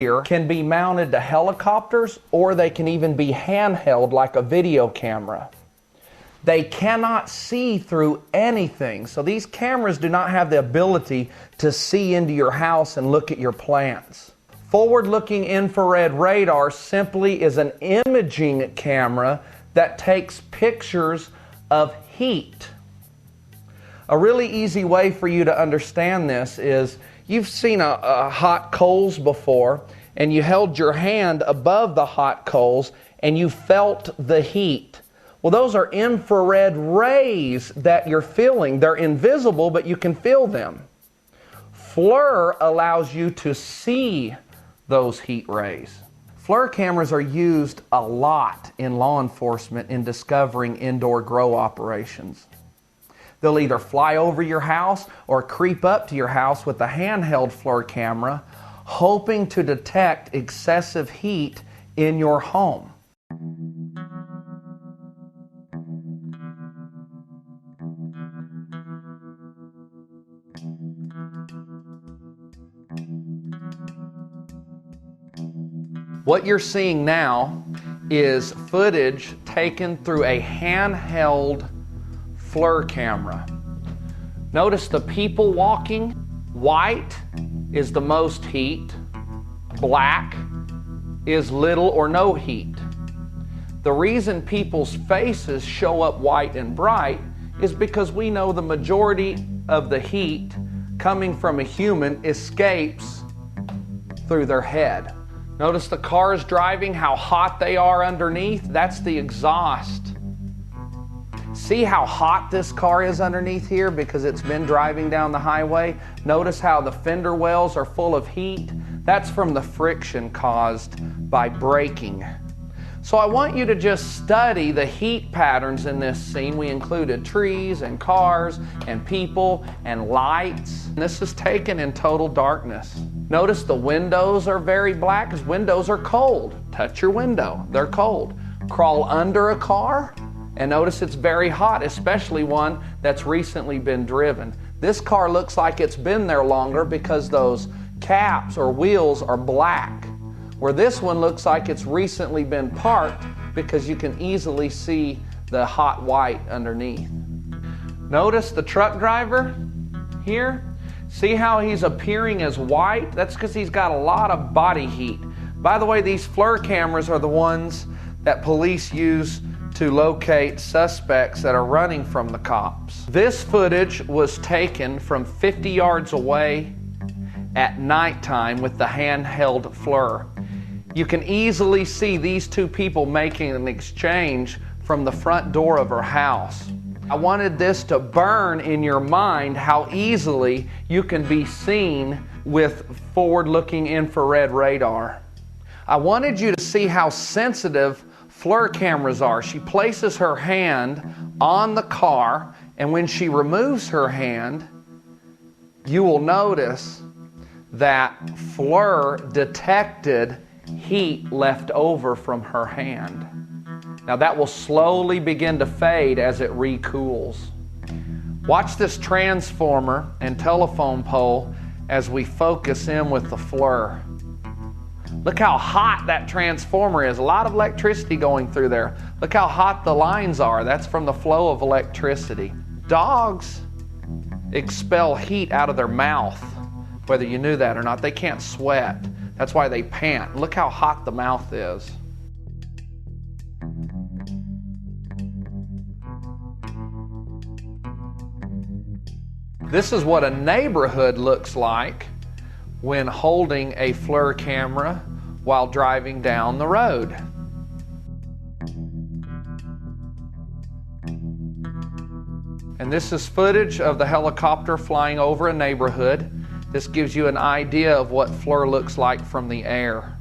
FLIR can be mounted to helicopters, or they can even be handheld like a video camera. They cannot see through anything. So these cameras do not have the ability to see into your house and look at your plants. Forward-looking infrared radar simply is an imaging camera that takes pictures of heat. A really easy way for you to understand this is you've seen a hot coals before, and you held your hand above the hot coals and you felt the heat. Well, those are infrared rays that you're feeling. They're invisible, but you can feel them. FLIR allows you to see those heat rays. FLIR cameras are used a lot in law enforcement in discovering indoor grow operations. They'll either fly over your house or creep up to your house with a handheld FLIR camera, hoping to detect excessive heat in your home. What you're seeing now is footage taken through a handheld FLIR camera. Notice the people walking. White is the most heat. Black is little or no heat. The reason people's faces show up white and bright is because we know the majority of the heat coming from a human escapes through their head. Notice the cars driving, how hot they are underneath. That's the exhaust. See how hot this car is underneath here because it's been driving down the highway? Notice how the fender wells are full of heat? That's from the friction caused by braking. So I want you to just study the heat patterns in this scene. We included trees and cars and people and lights. And this is taken in total darkness. Notice the windows are very black because windows are cold. Touch your window, they're cold. Crawl under a car and notice it's very hot, especially one that's recently been driven. This car looks like it's been there longer because those caps or wheels are black. Where this one looks like it's recently been parked because you can easily see the hot white underneath. Notice the truck driver here. See how he's appearing as white? That's because he's got a lot of body heat. By the way, these FLIR cameras are the ones that police use to locate suspects that are running from the cops. This footage was taken from 50 yards away at nighttime with the handheld FLIR. You can easily see these two people making an exchange from the front door of her house. I wanted this to burn in your mind how easily you can be seen with forward-looking infrared radar. I wanted you to see how sensitive FLIR cameras are. She places her hand on the car, and when she removes her hand, you will notice that FLIR detected heat left over from her hand. Now that will slowly begin to fade as it recools. Watch this transformer and telephone pole as we focus in with the FLIR. Look how hot that transformer is. A lot of electricity going through there. Look how hot the lines are. That's from the flow of electricity. Dogs expel heat out of their mouth, whether you knew that or not. They can't sweat. That's why they pant. Look how hot the mouth is. This is what a neighborhood looks like when holding a FLIR camera while driving down the road. And this is footage of the helicopter flying over a neighborhood. This gives you an idea of what FLIR looks like from the air.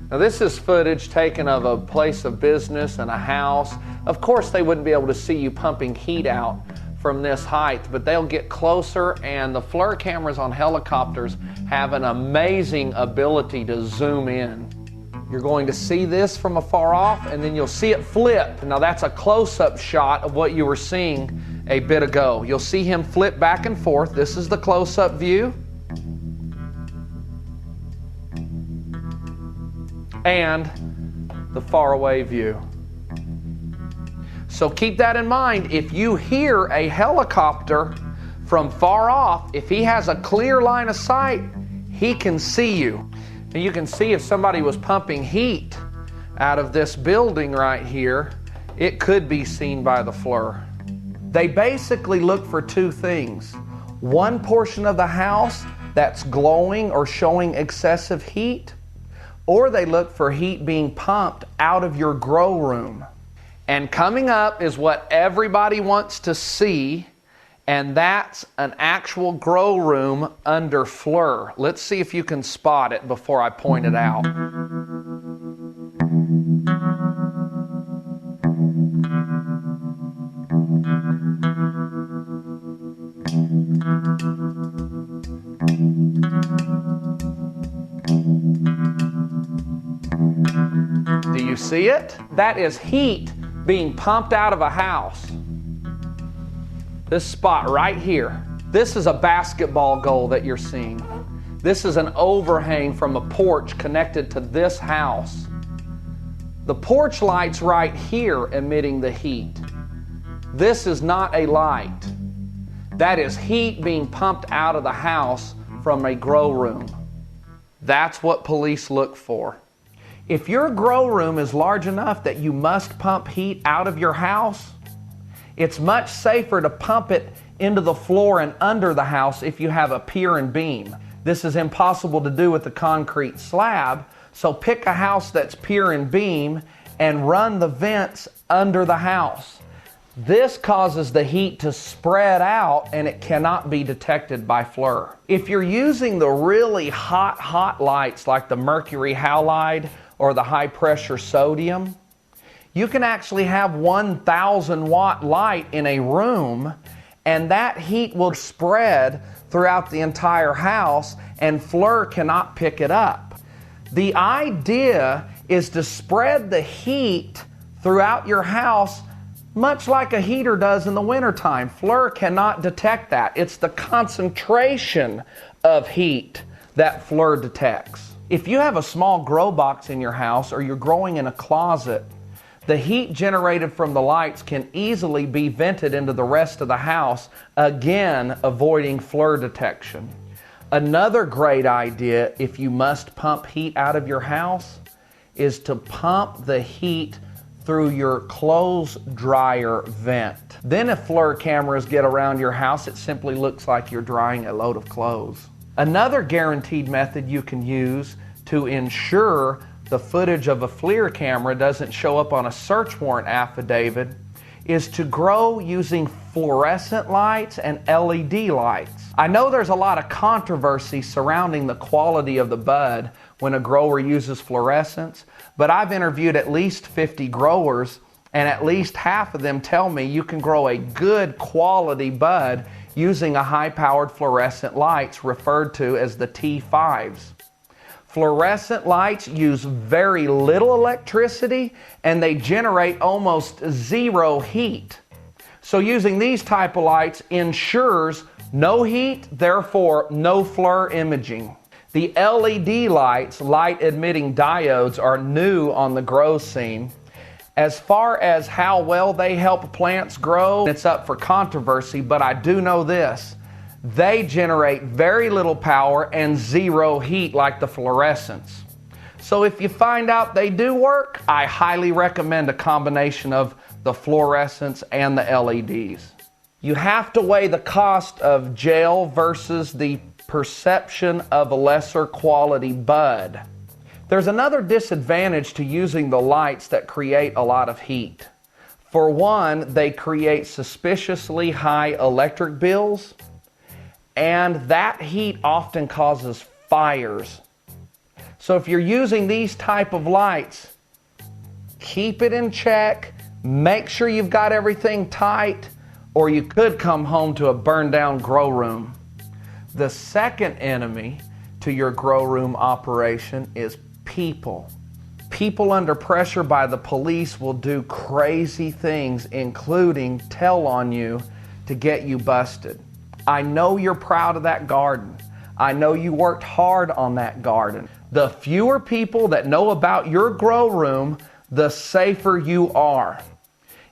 Now this is footage taken of a place of business and a house. Of course they wouldn't be able to see you pumping heat out from this height, but they'll get closer, and the FLIR cameras on helicopters have an amazing ability to zoom in. You're going to see this from afar off, and then you'll see it flip. Now that's a close-up shot of what you were seeing a bit ago. You'll see him flip back and forth. This is the close-up view. and the faraway view. So keep that in mind. If you hear a helicopter from far off, if he has a clear line of sight, he can see you. And you can see if somebody was pumping heat out of this building right here, it could be seen by the FLIR. They basically look for two things. One portion of the house that's glowing or showing excessive heat, or they look for heat being pumped out of your grow room. And coming up is what everybody wants to see, and that's an actual grow room under FLIR. Let's see if you can spot it before I point it out. Do you see it? That is heat being pumped out of a house. This spot right here. This is a basketball goal that you're seeing. This is an overhang from a porch connected to this house. The porch light's right here emitting the heat. This is not a light. That is heat being pumped out of the house from a grow room. That's what police look for. If your grow room is large enough that you must pump heat out of your house, it's much safer to pump it into the floor and under the house if you have a pier and beam. This is impossible to do with the concrete slab, so pick a house that's pier and beam and run the vents under the house. This causes the heat to spread out and it cannot be detected by FLIR. If you're using the really hot lights like the mercury halide or the high pressure sodium, you can actually have 1,000 watt light in a room and that heat will spread throughout the entire house and FLIR cannot pick it up. The idea is to spread the heat throughout your house much like a heater does in the wintertime. FLIR cannot detect that. It's the concentration of heat that FLIR detects. If you have a small grow box in your house or you're growing in a closet, the heat generated from the lights can easily be vented into the rest of the house, again avoiding FLIR detection. Another great idea, if you must pump heat out of your house, is to pump the heat through your clothes dryer vent. Then if FLIR cameras get around your house, it simply looks like you're drying a load of clothes. Another guaranteed method you can use to ensure the footage of a FLIR camera doesn't show up on a search warrant affidavit is to grow using fluorescent lights and LED lights. I know there's a lot of controversy surrounding the quality of the bud when a grower uses fluorescence, but I've interviewed at least 50 growers and at least half of them tell me you can grow a good quality bud using a high-powered fluorescent lights referred to as the T5s. Fluorescent lights use very little electricity and they generate almost zero heat. So using these type of lights ensures no heat, therefore no FLIR imaging. The LED lights, light emitting diodes, are new on the grow scene. As far as how well they help plants grow, it's up for controversy, but I do know this. They generate very little power and zero heat like the fluorescents. So if you find out they do work, I highly recommend a combination of the fluorescents and the LEDs. You have to weigh the cost of gel versus the perception of a lesser quality bud. There's another disadvantage to using the lights that create a lot of heat. For one, they create suspiciously high electric bills, and that heat often causes fires. So if you're using these type of lights, keep it in check, make sure you've got everything tight, or you could come home to a burned down grow room. The second enemy to your grow room operation is people. People under pressure by the police will do crazy things, including tell on you to get you busted. I know you're proud of that garden. I know you worked hard on that garden, The fewer people that know about your grow room, the safer you are.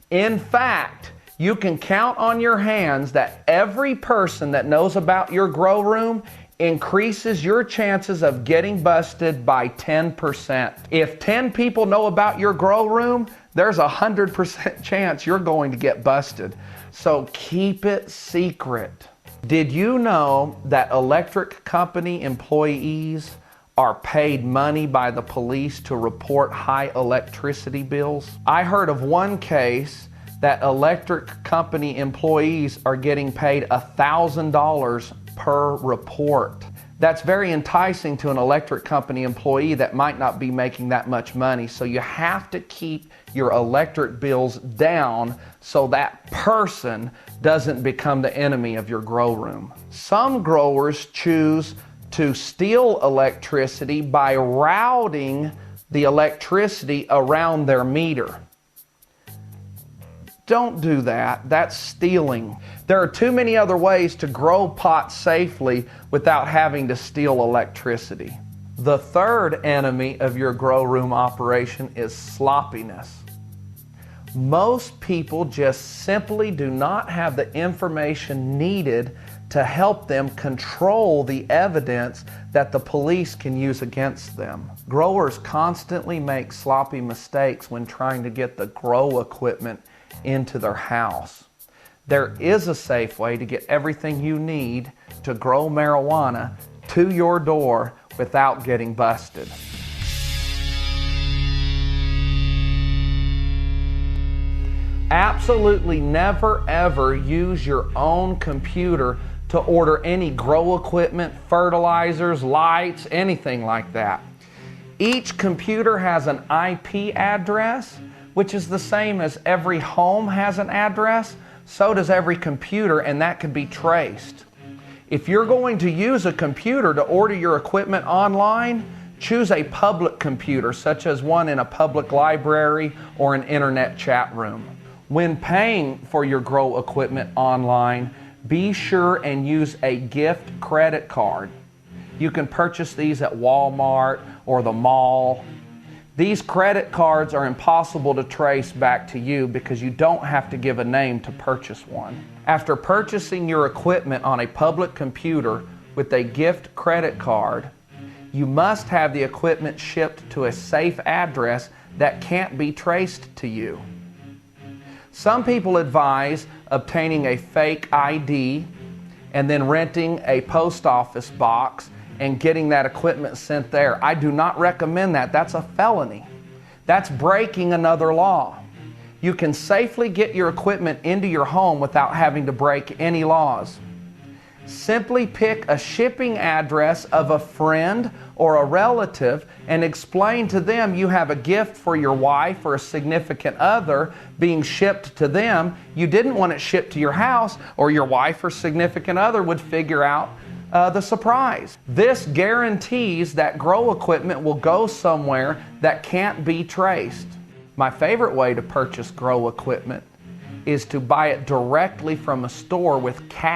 In fact, you can count on your hands that every person that knows about your grow room increases your chances of getting busted by 10%. If 10 people know about your grow room, there's a 100% chance you're going to get busted. So keep it secret. Did you know that electric company employees are paid money by the police to report high electricity bills? I heard of one case that electric company employees are getting paid $1,000 per report. That's very enticing to an electric company employee that might not be making that much money. So you have to keep your electric bills down so that person doesn't become the enemy of your grow room. Some growers choose to steal electricity by routing the electricity around their meter. Don't do that. That's stealing. There are too many other ways to grow pots safely without having to steal electricity. The third enemy of your grow room operation is sloppiness. Most people just simply do not have the information needed to help them control the evidence that the police can use against them. Growers constantly make sloppy mistakes when trying to get the grow equipment into their house. There is a safe way to get everything you need to grow marijuana to your door without getting busted. Absolutely never ever use your own computer to order any grow equipment, fertilizers, lights, anything like that. Each computer has an IP address, which is the same as every home has an address. So does every computer, and that can be traced. If you're going to use a computer to order your equipment online, choose a public computer, such as one in a public library or an internet chat room. When paying for your grow equipment online, be sure and use a gift credit card. You can purchase these at Walmart or the mall. These credit cards are impossible to trace back to you because you don't have to give a name to purchase one. After purchasing your equipment on a public computer with a gift credit card, you must have the equipment shipped to a safe address that can't be traced to you. Some people advise obtaining a fake ID and then renting a post office box and getting that equipment sent there. I do not recommend that. That's a felony. That's breaking another law. You can safely get your equipment into your home without having to break any laws. Simply pick a shipping address of a friend or a relative and explain to them you have a gift for your wife or a significant other being shipped to them. You didn't want it shipped to your house, or your wife or significant other would figure out the surprise. This guarantees that grow equipment will go somewhere that can't be traced. My favorite way to purchase grow equipment is to buy it directly from a store with cash.